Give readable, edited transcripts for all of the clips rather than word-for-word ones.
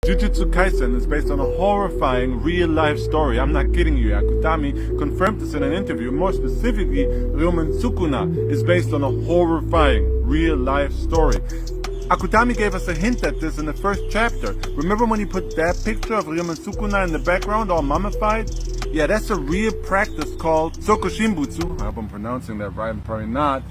Jujutsu Kaisen is based on a horrifying real-life story. I'm not kidding you. Akutami confirmed this in an interview. More specifically, Ryomen Sukuna is based on a horrifying real-life story. Akutami gave us a hint at this in the first chapter. Remember when he put that picture of Ryomen Sukuna in the background, all mummified? Yeah, that's a real practice called Sokushinbutsu. I hope I'm pronouncing that right, I'm probably not.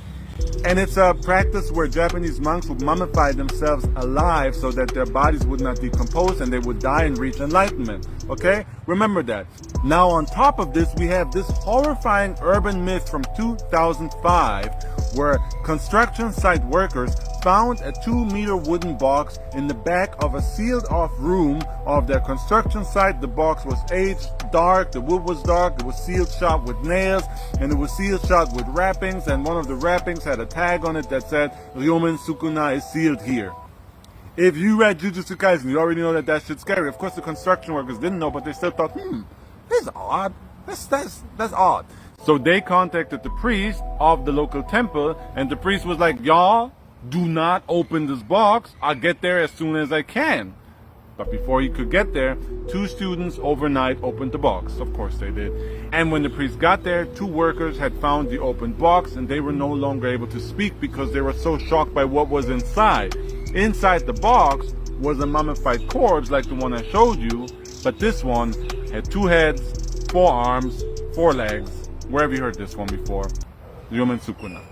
And it's a practice where Japanese monks would mummify themselves alive so that their bodies would not decompose and they would die and reach enlightenment. Okay? Remember that. Now on top of this, we have this horrifying urban myth from 2005 where construction site workers found a 2-meter wooden box in the back of a sealed off room of their construction site. The box was aged, dark, the wood was dark, it was sealed shut with nails, and it was sealed shut with wrappings, and one of the wrappings had a tag on it that said, Ryomen Sukuna is sealed here. If you read Jujutsu Kaisen, you already know that that shit's scary. Of course the construction workers didn't know, but they still thought, this is odd. That's odd. So they contacted the priest of the local temple, and the priest was like, y'all, do not open this box. I'll get there as soon as I can. But before he could get there, 2 students overnight opened the box. Of course they did. And when the priest got there, 2 workers had found the opened box and they were no longer able to speak because they were so shocked by what was inside. Inside the box was a mummified corpse like the one I showed you, but this one had 2 heads, 4 arms, 4 legs. Where have you heard this one before? Ryomen Sukuna.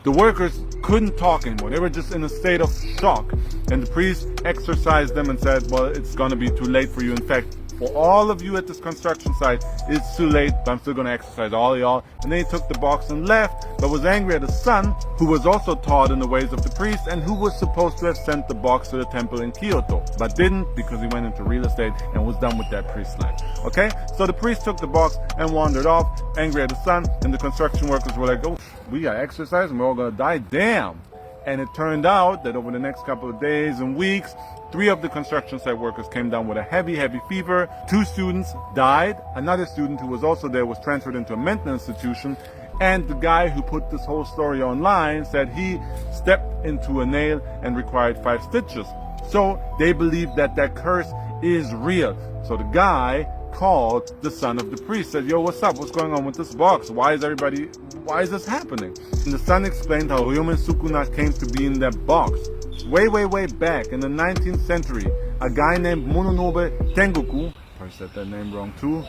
The workers couldn't talk anymore. They were just in a state of shock. And the priest exorcised them and said, well, it's going to be too late for you. In fact, for all of you at this construction site, it's too late, but I'm still going to exorcise all of y'all. And then he took the box and left, but was angry at his son, who was also taught in the ways of the priest, and who was supposed to have sent the box to the temple in Kyoto, but didn't because he went into real estate and was done with that priest life. Okay? So the priest took the box and wandered off, angry at his son, and the construction workers were like, oh, we got exercise and we're all going to die. Damn! And it turned out that over the next couple of days and weeks, 3 of the construction site workers came down with a heavy fever. 2 students died. Another student who was also there was transferred into a mental institution. And the guy who put this whole story online said he stepped into a nail and required 5 stitches. So they believe that that curse is real. So the guy called the son of the priest, said, yo, what's up? What's going on with this box? Why is this happening? And the son explained how Ryomen Sukuna came to be in that box. Way back in the 19th century, a guy named Mononobe Tengoku, I said that name wrong too,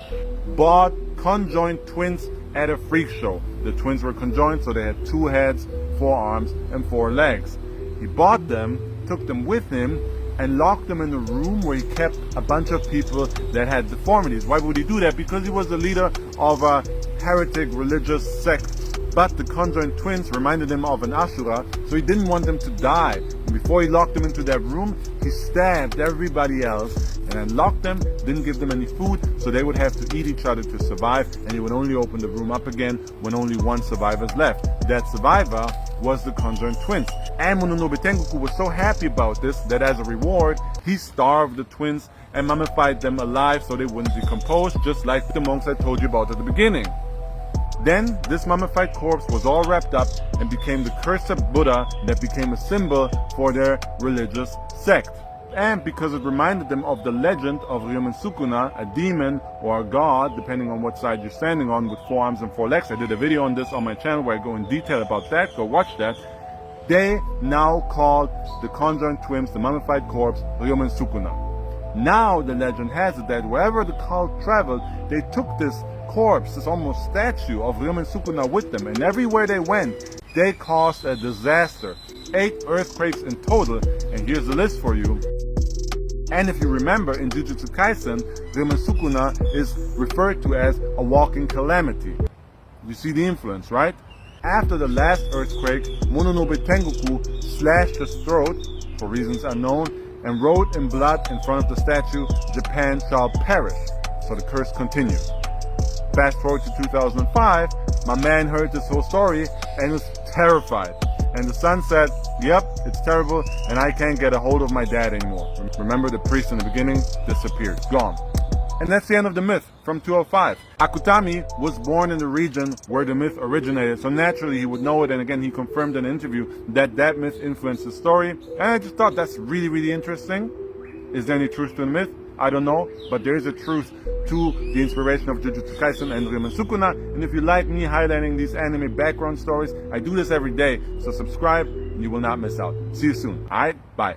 bought conjoined twins at a freak show. The twins were conjoined, so they had 2 heads, 4 arms, and 4 legs. He bought them, took them with him, and locked them in a room where he kept a bunch of people that had deformities. Why would he do that? Because he was the leader of a heretic religious sect. But the conjoined twins reminded him of an Asura, so he didn't want them to die. And before he locked them into that room, he stabbed everybody else and then locked them, didn't give them any food, so they would have to eat each other to survive, and he would only open the room up again when only 1 survivor's left. That survivor was the conjoined twins. And Mononobe Tengoku was so happy about this that as a reward, he starved the twins and mummified them alive so they wouldn't decompose, just like the monks I told you about at the beginning. Then, this mummified corpse was all wrapped up and became the cursed Buddha that became a symbol for their religious sect. And because it reminded them of the legend of Ryomen Sukuna, a demon or a god, depending on what side you're standing on, with 4 arms and 4 legs. I did a video on this on my channel where I go in detail about that. Go watch that. They now called the conjoined twins, the mummified corpse, Ryomen Sukuna. Now the legend has it that wherever the cult traveled, they took this corpse, this almost statue of Ryomen Sukuna with them, and everywhere they went, they caused a disaster. 8 earthquakes in total, and here's the list for you. And if you remember, in Jujutsu Kaisen, Ryomen Sukuna is referred to as a walking calamity. You see the influence, right? After the last earthquake, Mononobe Tengoku slashed his throat, for reasons unknown, and wrote in blood in front of the statue, Japan shall perish. So the curse continued. Fast forward to 2005, my man heard this whole story and was terrified. And the son said, yep, it's terrible and I can't get a hold of my dad anymore. Remember, the priest in the beginning disappeared, gone. And that's the end of the myth from 205. Akutami was born in the region where the myth originated, so naturally he would know it, and again he confirmed in an interview that that myth influenced his story. And I just thought that's really interesting. Is there any truth to the myth? I don't know, but there is a truth to the inspiration of Jujutsu Kaisen and Ryomen Sukuna. And if you like me highlighting these anime background stories, I do this every day. So subscribe and you will not miss out. See you soon. Alright? Bye.